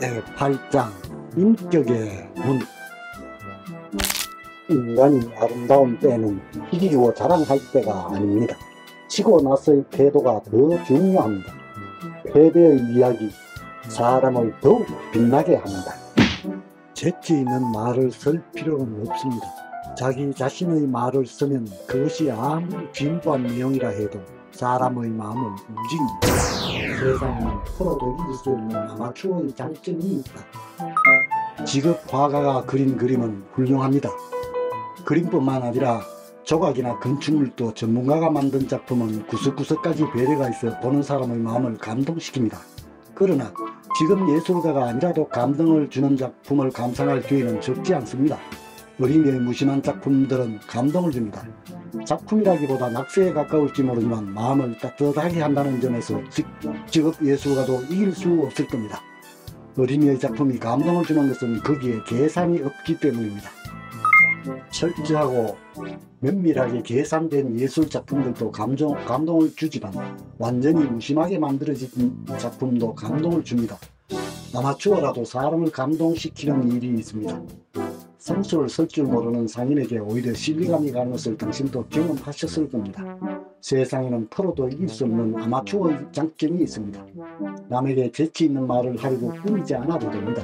네, 8장 인격의 문. 인간이 아름다운 때는 이기고 자랑할 때가 아닙니다. 치고 나서의 태도가 더 중요합니다. 패배의 이야기, 사람을 더욱 빛나게 합니다. 재치 있는 말을 쓸 필요는 없습니다. 자기 자신의 말을 쓰면 그것이 아무리 진부한 내용이라 해도 사람의 마음을 움직입니다. 세상에는 풀어도 이길 수 없는 아마추어의 장점이 있다. 직업 화가가 그린 그림은 훌륭합니다. 그림뿐만 아니라 조각이나 건축물도 전문가가 만든 작품은 구석구석까지 배려가 있어 보는 사람의 마음을 감동시킵니다. 그러나 지금 예술가가 아니라도 감동을 주는 작품을 감상할 기회는 적지 않습니다. 어린이의 무심한 작품들은 감동을 줍니다. 작품이라기보다 낙서에 가까울지 모르지만 마음을 따뜻하게 한다는 점에서 직업 예술가도 이길 수 없을 겁니다. 어린이의 작품이 감동을 주는 것은 거기에 계산이 없기 때문입니다. 철저하고 면밀하게 계산된 예술 작품들도 감동을 주지만 완전히 무심하게 만들어진 작품도 감동을 줍니다. 아마추어라도 사람을 감동시키는 일이 있습니다. 선수를 쓸 줄 모르는 상인에게 오히려 신뢰감이 가는 것을 당신도 경험하셨을 겁니다. 세상에는 프로도 이길 수 없는 아마추어의 장점이 있습니다. 남에게 재치 있는 말을 하려고 꾸미지 않아도 됩니다.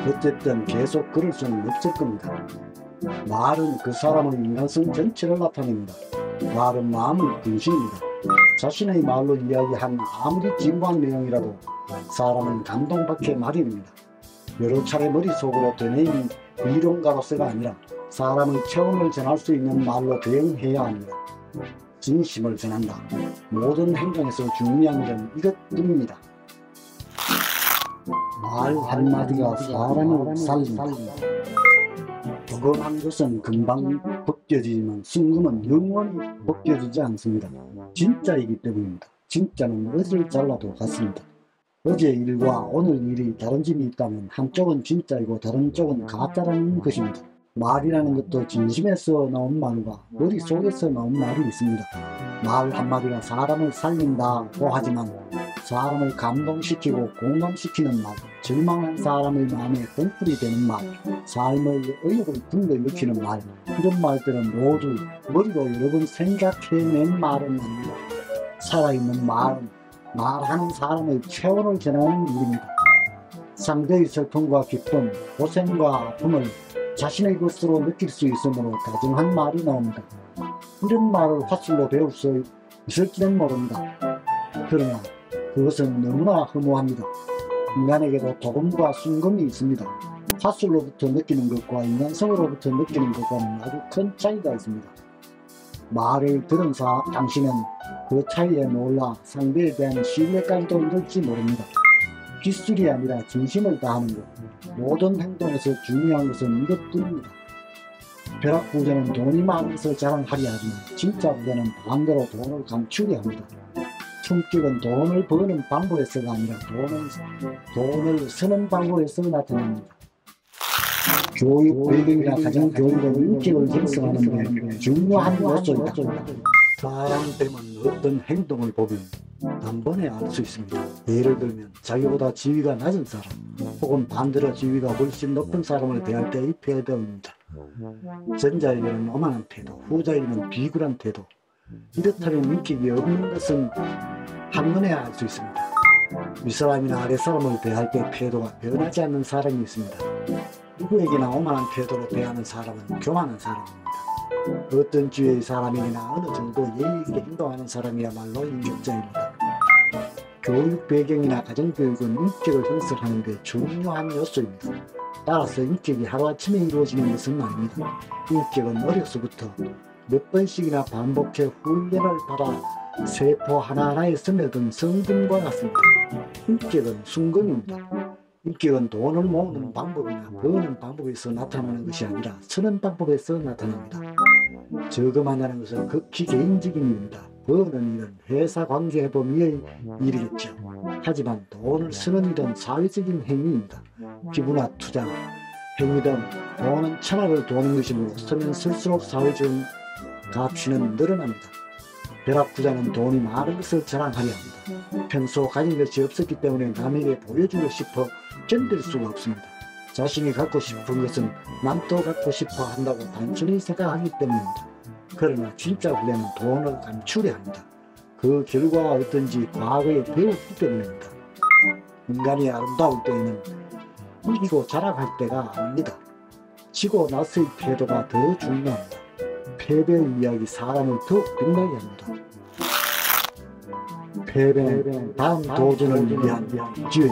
어쨌든 계속 그럴 수는 없을 겁니다. 말은 그 사람의 인간성 전체를 나타냅니다. 말은 마음의 분신입니다. 자신의 말로 이야기한 아무리 진부한 내용이라도 사람은 감동받게 마련입니다. 여러 차례 머릿속으로 되뇌인 이론가로서가 아니라 사람의 체험을 전할 수 있는 말로 대응해야 합니다. 진심을 전한다. 모든 행동에서 중요한 건 이것뿐입니다. 말 한마디가 사람을 살린다. 부검한 것은 금방 벗겨지지만 순금은 영원히 벗겨지지 않습니다. 진짜이기 때문입니다. 진짜는 어디를 잘라도 같습니다. 어제 일과 오늘 일이 다른 점이 있다면 한쪽은 진짜이고 다른 쪽은 가짜라는 것입니다. 말이라는 것도 진심에서 나온 말과 머릿속에서 나온 말이 있습니다. 말 한마디가 사람을 살린다고 하지만 사람을 감동시키고 공감시키는 말, 절망한 사람의 마음에 덩굴이 되는 말, 삶의 의욕을 불러일으키는 말, 이런 말들은 모두 머리로 여러 번 생각해낸 말은 아닙니다. 살아있는 말은 말하는 사람의 체온을 전하는 일입니다. 상대의 슬픔과 기쁨, 고생과 아픔을 자신의 것으로 느낄 수 있으므로 다정한 말이 나옵니다. 이런 말을 화술로 배울 수 있을지는 모릅니다. 그러나 그것은 너무나 허무합니다. 인간에게도 도금과 순금이 있습니다. 화술로부터 느끼는 것과 인간성으로부터 느끼는 것과는 아주 큰 차이가 있습니다. 말을 들은 당신은 그 차이에 놀라 상대에 대한 신뢰까지도 잃을지 모릅니다. 기술이 아니라 진심을 다하는 것. 모든 행동에서 중요한 것은 이것뿐입니다. 벼락부자는 돈이 많아서 자랑하려 하지만 진짜 부자는 반대로 돈을 감추려 합니다. 품격은 돈을 버는 방법에서가 아니라 돈을 쓰는 방법에서 나타납니다. 교육 배경이나 가정교육은 인격을 형성하는 데 중요한 요소이다. 사람 되면 어떤 행동을 보면 단번에 알 수 있습니다. 예를 들면 자기보다 지위가 낮은 사람 혹은 반대로 지위가 훨씬 높은 사람을 대할 때의 태도입니다. 전자에게는 오만한 태도, 후자에게는 비굴한 태도. 이렇다면 인격이 없는 것은 한눈에 알 수 있습니다. 윗사람이나 아랫사람을 대할 때 태도가 변하지 않는 사람이 있습니다. 누구에게나 오만한 태도로 대하는 사람은 교만한 사람입니다. 어떤 주위의 사람에게나 어느 정도 예의 있게 행동하는 사람이야말로 인격자입니다. 교육 배경이나 가정교육은 인격을 형성하는 데 중요한 요소입니다. 따라서 인격이 하루아침에 이루어지는 것은 아닙니다. 인격은 어려서부터 몇 번씩이나 반복해 훈련을 받아 세포 하나하나에 스며든 성분과 같습니다. 인격은 순금입니다. 인격은 돈을 모으는 방법이나 버는 방법에서 나타나는 것이 아니라 쓰는 방법에서 나타납니다. 저금한다는 것은 극히 개인적인 일입니다. 버는 일은 회사 관계 범위의 일이겠죠. 하지만 돈을 쓰는 일은 사회적인 행위입니다. 기부나 투자, 행위 등 돈은 천하를 도는 것이므로 쓰면 쓸수록 사회적 가치는 늘어납니다. 벼락부자는 돈이 많은 것을 자랑하려 합니다. 평소 가진 것이 없었기 때문에 남에게 보여주고 싶어 견딜 수가 없습니다. 자신이 갖고 싶은 것은 남도 갖고 싶어 한다고 단순히 생각하기 때문입니다. 그러나 진짜 원래는 돈을 감추려 합니다. 그 결과가 어떤지 과거에 배웠기 때문입니다. 인간이 아름다울 때에는 이기고 자랑할 때가 아닙니다. 지고 나서의 태도가 더 중요합니다. 패배의 이야기 사람을 더욱 빛나게 합니다. 패배는 다음 도전을 위한 기회.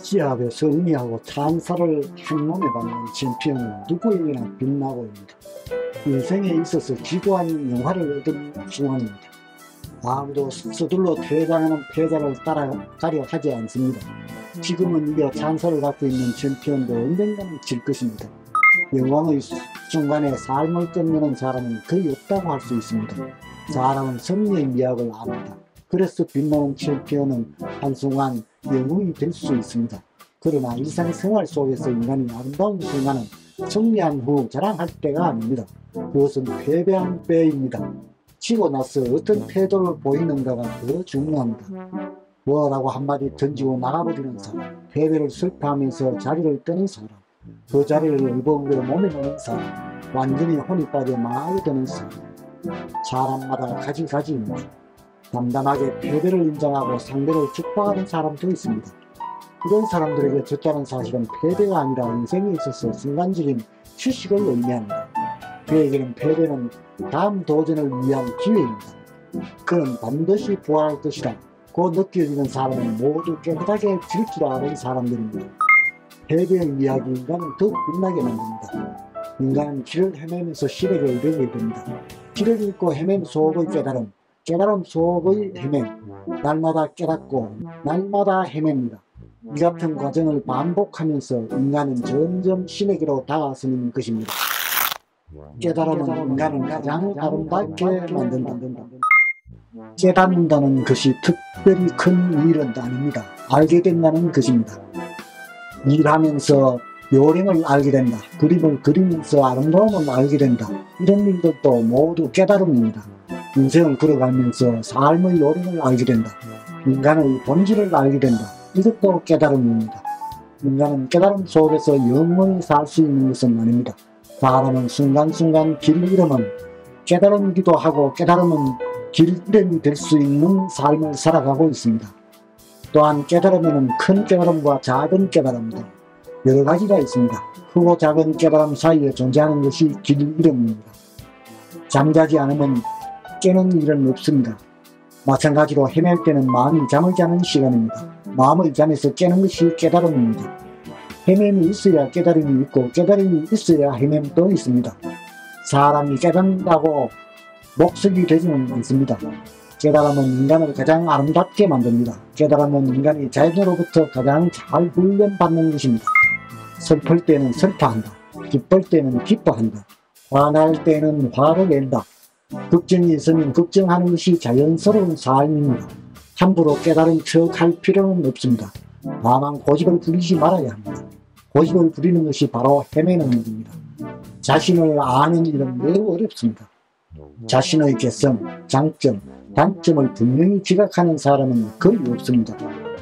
시합에서 의미하고 찬사를 한몸에 받는 챔피언은 누구에게나 빛나고 있습니다. 인생에 있어서 기구한 영화를 얻은 순간입니다. 아무도 서둘러 퇴장하는 패자를 따라가려 하지 않습니다. 지금은 이겨 찬사를 갖고 있는 챔피언도 언젠가는 질 것입니다. 영광의 순간에 삶을 끝내는 사람은 거의 없다고 할 수 있습니다. 사람은 승리의 미학을 압니다. 그래서 빛나는 챔피언은 한순간 영웅이 될 수 있습니다. 그러나 일상생활 속에서 인간이 아름다운 순간은 승리한 후 자랑할 때가 아닙니다. 그것은 패배한 때입니다. 지고 나서 어떤 태도를 보이는가가 더 중요합니다. 뭐라고 한마디 던지고 나가버리는 사람, 패배를 슬퍼하면서 자리를 떠는 사람, 그 자리를 울벅울벅 몸에 넣는 사람, 완전히 혼이 빠져 망하게 되는 사람. 사람마다 가지가지입니다. 담담하게 패배를 인정하고 상대를 축복하는 사람도 있습니다. 이런 사람들에게 졌다는 사실은 패배가 아니라 인생에 있어서 순간적인 휴식을 의미합니다. 그에게는 패배는 다음 도전을 위한 기회입니다. 그는 반드시 부활할 것이다 고 느껴지는 사람은 모두 깨끗하게 질 줄 아는 사람들입니다. 패배의 이야기 인간을 더욱 빛나게 만듭니다. 인간은 길을 헤매면서 실력을 이루게 됩니다. 길을 잃고 헤맨 속의 깨달음, 깨달음 속의 헤맨, 날마다 깨닫고 날마다 헤맵니다. 이 같은 과정을 반복하면서 인간은 점점 신에게로 다가서는 것입니다. 깨달음은 인간을 가장 아름답게 만든다. 깨닫는다는 것이 특별히 큰 일은 아닙니다. 알게 된다는 것입니다. 일하면서 요령을 알게 된다. 그림을 그리면서 아름다움을 알게 된다. 이런 일들도 모두 깨달음입니다. 인생을 걸어가면서 삶의 요령을 알게 된다. 인간의 본질을 알게 된다. 이것도 깨달음입니다. 인간은 깨달음 속에서 영원히 살 수 있는 것은 아닙니다. 사람은 순간순간 길 잃으면 깨달음이기도 하고 깨달음은 길 잃음이 될 수 있는 삶을 살아가고 있습니다. 또한 깨달음에는 큰 깨달음과 작은 깨달음 등 여러 가지가 있습니다. 크고 작은 깨달음 사이에 존재하는 것이 길 잃음입니다. 잠자지 않으면 깨는 일은 없습니다. 마찬가지로 헤맬 때는 마음이 잠을 자는 시간입니다. 마음을 잠에서 깨는 것이 깨달음입니다. 헤매임이 있어야 깨달음이 있고 깨달음이 있어야 헤매임도 있습니다. 사람이 깨닫는다고 목석이 되지는 않습니다. 깨달음은 인간을 가장 아름답게 만듭니다. 깨달음은 인간이 자연으로부터 가장 잘 훈련받는 것입니다. 슬플 때는 슬퍼한다. 기쁠 때는 기뻐한다. 화날 때는 화를 낸다. 걱정이 있으면 걱정하는 것이 자연스러운 삶입니다. 함부로 깨달은 척 할 필요는 없습니다. 다만 고집을 부리지 말아야 합니다. 고집을 부리는 것이 바로 헤매는 일입니다. 자신을 아는 일은 매우 어렵습니다. 자신의 개성, 장점, 단점을 분명히 지각하는 사람은 거의 없습니다.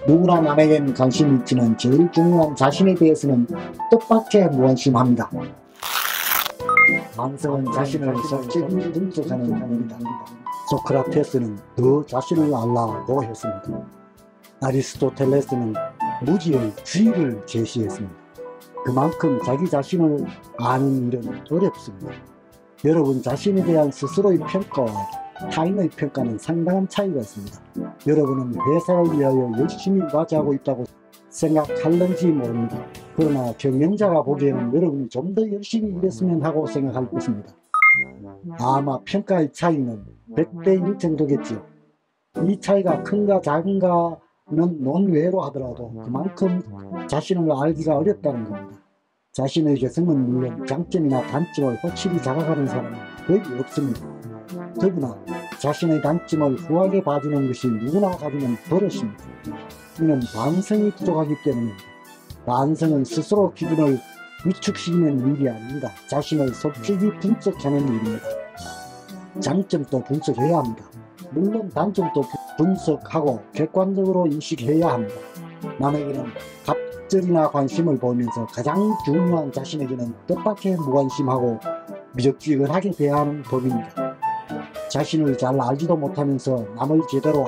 누구나 남에겐 관심이 있지만 제일 중요한 자신에 대해서는 뜻밖의 무관심합니다. 반성은 자신을 솔직히 분석하는 일입니다. 소크라테스는 더 자신을 알라고 했습니다. 아리스토텔레스는 무지의 주의를 제시했습니다. 그만큼 자기 자신을 아는 일은 어렵습니다. 여러분 자신에 대한 스스로의 평가와 타인의 평가는 상당한 차이가 있습니다. 여러분은 회사를 위하여 열심히 일하고 있다고 생각할는지 모릅니다. 그러나 경영자가 보기에는 여러분이 좀 더 열심히 일했으면 하고 생각할 것입니다. 아마 평가의 차이는 100대 1 정도겠지요. 이 차이가 큰가 작은가는 논외로 하더라도 그만큼 자신을 알기가 어렵다는 겁니다. 자신의 개성은 물론 장점이나 단점을 확실히 자각하는 사람은 거의 없습니다. 더구나 자신의 단점을 후하게 봐주는 것이 누구나 가지는 버릇입니다. 이는 반성이 부족하기 때문입니다. 반성은 스스로 기분을 위축시키는 일이 아닙니다. 자신을 솔직히 분석하는 일입니다. 장점도 분석해야 합니다. 물론 단점도 분석하고 객관적으로 인식해야 합니다. 남에게는 갑절이나 관심을 보이면서 가장 중요한 자신에게는 뜻밖의 무관심하고 미적지근하게 대하는 법입니다. 자신을 잘 알지도 못하면서 남을 제대로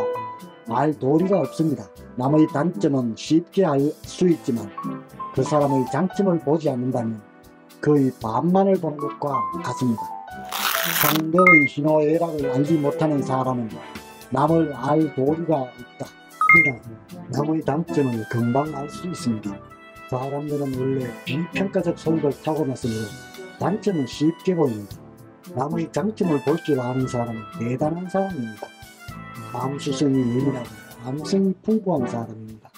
알 도리가 없습니다. 남의 단점은 쉽게 알 수 있지만 그 사람의 장점을 보지 않는다면 거의 반만을 보는 것과 같습니다. 상대의 희노애락을 알지 못하는 사람은 남을 알 도리가 없다. 그러나 남의 단점을 금방 알 수 있습니다. 사람들은 원래 비평가적 성격을 타고났으므로 단점은 쉽게 보입니다. 남의 장점을 볼 줄 아는 사람은 대단한 사람입니다. 감수성이 예민하고 감성이 풍부한 사람입니다.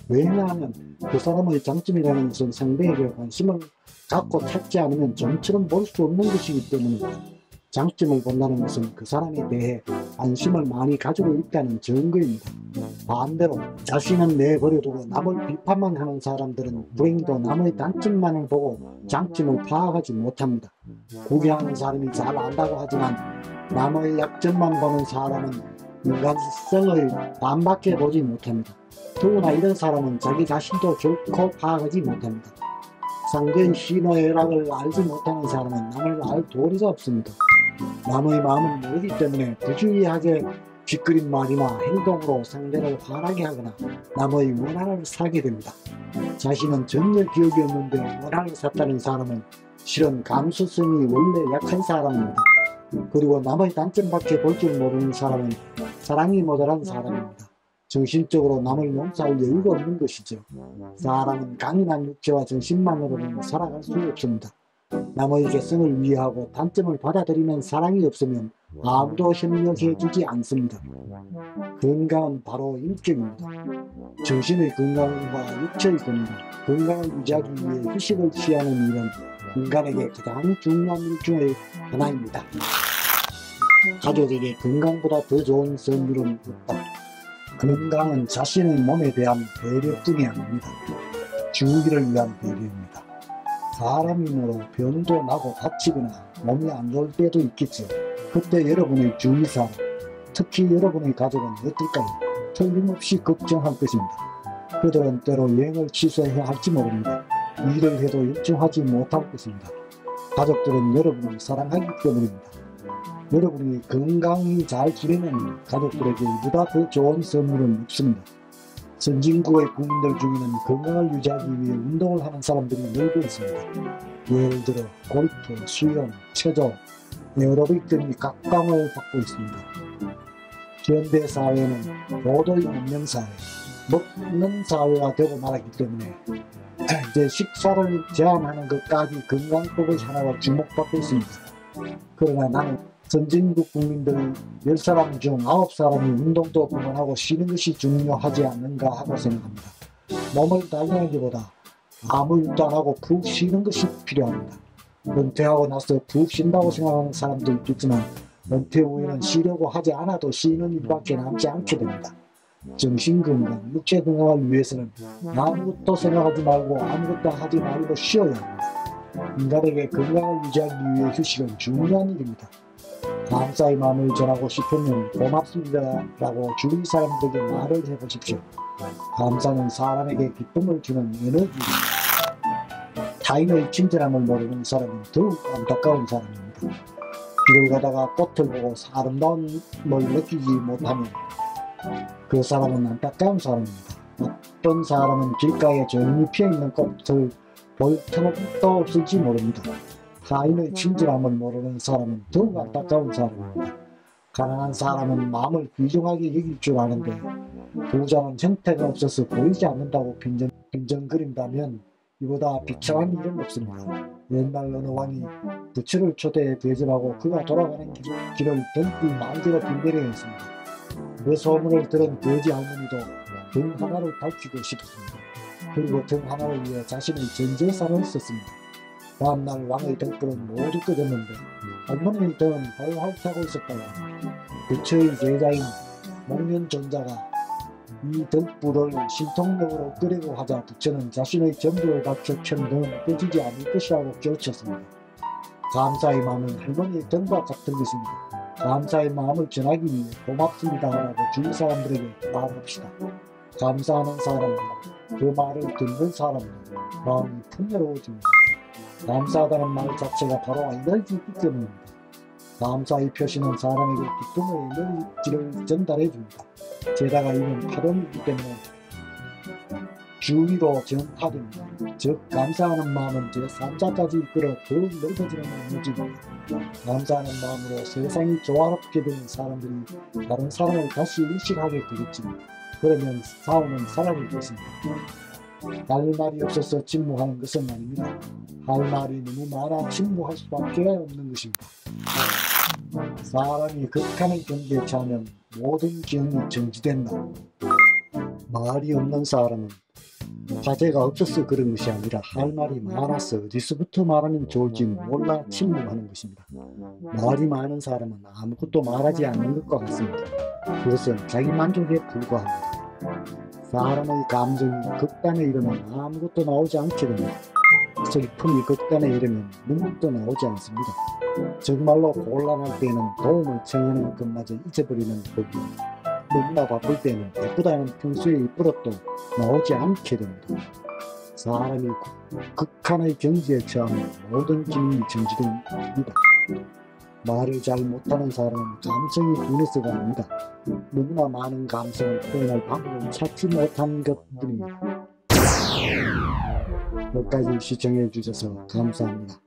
왜냐하면 그 사람의 장점이라는 것은 상대에게 관심을 갖고 찾지 않으면 점처럼 볼 수 없는 것이기 때문입니다. 장점을 본다는 것은 그 사람에 대해 관심을 많이 가지고 있다는 증거입니다. 반대로 자신은 내버려두고 남을 비판만 하는 사람들은 불행히도 남의 단점만을 보고 장점을 파악하지 못합니다. 구경하는 사람이 잘 안다고 하지만 남의 약점만 보는 사람은 인간성의 반밖에 보지 못합니다. 더구나 이런 사람은 자기 자신도 결코 파악하지 못합니다. 상대의 희노애락을 알지 못하는 사람은 남을 알 도리가 없습니다. 남의 마음을 모르기 때문에 부주의하게 뒷그린 말이나 행동으로 상대를 화나게 하거나 남의 원한을 사게 됩니다. 자신은 전혀 기억이 없는데 원한을 샀다는 사람은 실은 감수성이 원래 약한 사람입니다. 그리고 남의 단점밖에 볼 줄 모르는 사람은 사랑이 모자란 사람입니다. 정신적으로 남을 용서할 여유가 없는 것이죠. 사람은 강인한 육체와 정신만으로는 살아갈 수 없습니다. 남의 개성을 위하고 단점을 받아들이는 사랑이 없으면 아무도 협력해주지 않습니다. 건강은 바로 인격입니다. 정신의 건강과 육체의 건강을 유지하기 위해 휴식을 취하는 일은 인간에게 가장 중요한 일 중의 하나입니다. 가족에게 건강보다 더 좋은 선물은 없다. 건강은 자신의 몸에 대한 배려뿐이 아닙니다. 주기를 위한 배려입니다. 사람이므로 병도 나고 다치거나 몸이 안 좋을 때도 있겠죠. 그때 여러분의 주위 사람, 특히 여러분의 가족은 어떨까요? 틀림없이 걱정할 것입니다. 그들은 때로 여행을 취소해야 할지 모릅니다. 일을 해도 일정하지 못할 것입니다. 가족들은 여러분을 사랑하기 때문입니다. 여러분이 건강히 잘 지내면 가족들에게 이보다 더 좋은 선물은 없습니다. 선진국의 국민들 중에는 건강을 유지하기 위해 운동을 하는 사람들이 늘고 있습니다. 예를 들어 골프, 수영, 체조, 에어로빅 등이 각광을 받고 있습니다. 현대 사회는 도덕이 없는 사회, 먹는 사회가 되고 말았기 때문에 이제 식사를 제한하는 것까지 건강법의 하나로 주목받고 있습니다. 그러나 나는 선진국 국민들 10사람 중 9사람이 운동도 그만하고 쉬는 것이 중요하지 않는가 하고 생각합니다. 몸을 단련하기보다 아무 일도 안 하고 푹 쉬는 것이 필요합니다. 은퇴하고 나서 푹 쉰다고 생각하는 사람도 있겠지만 은퇴 후에는 쉬려고 하지 않아도 쉬는 일밖에 남지 않게 됩니다. 정신건강, 육체건강을 위해서는 아무것도 생각하지 말고 아무것도 하지 말고 쉬어야 합니다. 인간에게 건강을 유지하기 위해 휴식은 중요한 일입니다. 감사의 마음을 전하고 싶으면 고맙습니다라고 주위 사람들에게 말을 해보십시오. 감사는 사람에게 기쁨을 주는 에너지입니다. 타인의 친절함을 모르는 사람은 더욱 안타까운 사람입니다. 길을 가다가 꽃을 보고 아름다움을 느끼지 못하면 그 사람은 안타까운 사람입니다. 어떤 사람은 길가에 조용히 피어있는 꽃을 볼 틈도 없을지 모릅니다. 타인의 친절함을 모르는 사람은 더욱 안타까운 사람입니다. 가난한 사람은 마음을 귀중하게 여길 줄 아는데 부자는 형태가 없어서 보이지 않는다고 빈정거린다면 이보다 비참한 일은 없습니다. 옛날 어느 왕이 부처를 초대해 대접하고 그가 돌아가는 길을 등불 만개로 빛내려 했습니다. 그 소문을 들은 거지 할머니도 등 하나를 밝히고 싶었습니다. 그리고 등 하나를 위해 자신의 전 재산을 썼습니다. 다음날 왕의 등불은 모두 꺼졌는데 할머니의 등은 활활 타고 있었다고 합니다. 부처의 제자인 목련존자가 이 등불을 신통력으로 끄려고 하자 부처는 자신의 전부를 바쳐 켠 등은 꺼지지 않을 것이라고 깨우쳤습니다. 감사의 마음은 할머니의 등과 같은 것입니다. 감사의 마음을 전하기 위해 고맙습니다라고 주위 사람들에게 말합시다. 감사하는 사람은 그 말을 듣는 사람은 마음이 풍요로워집니다. 감사하다는 말 자체가 바로 에너지이기 때문입니다. 감사의 표시는 사람에게 기쁨의 에너지를 전달해줍니다. 게다가 이는 파동이기 때문에 주위로 전파됩니다. 즉 감사하는 마음은 제3자까지 이끌어 더욱 넓어지는 에너지입니다. 감사하는 마음으로 세상이 조화롭게 되는 사람들이 다른 사람을 다시 의식하게 되겠지만 그러면 싸움은 사라질 것입니다. 할 말이 없어서 침묵하는 것은 아닙니다. 할 말이 너무 많아 침묵할 수밖에 없는 것입니다. 사람이 극한의 경계에 처하면 모든 기능이 정지된다. 말이 없는 사람은 화제가 없어서 그런 것이 아니라 할 말이 많아서 어디서부터 말하면 좋을지 몰라 침묵하는 것입니다. 말이 많은 사람은 아무것도 말하지 않는 것과 같습니다. 그것은 자기 만족에 불과합니다. 사람의 감정이 극단에 이르면 아무것도 나오지 않게 됩니다. 슬픔이 극단에 이르면 눈물도 나오지 않습니다. 정말로 곤란할 때는 도움을 청하는 것마저 잊어버리는 법이요. 너무나 바쁠 때는 바쁘다는 평소의 입버릇도 나오지 않게 됩니다. 사람이 극한의 경지에 처하면 모든 기능이 정지됩니다. 말을 잘 못하는 사람은 감성이 둔해서가 아닙니다. 너무나 많은 감성을 표현할 방법을 찾지 못한 것들입니다. 끝까지 시청해 주셔서 감사합니다.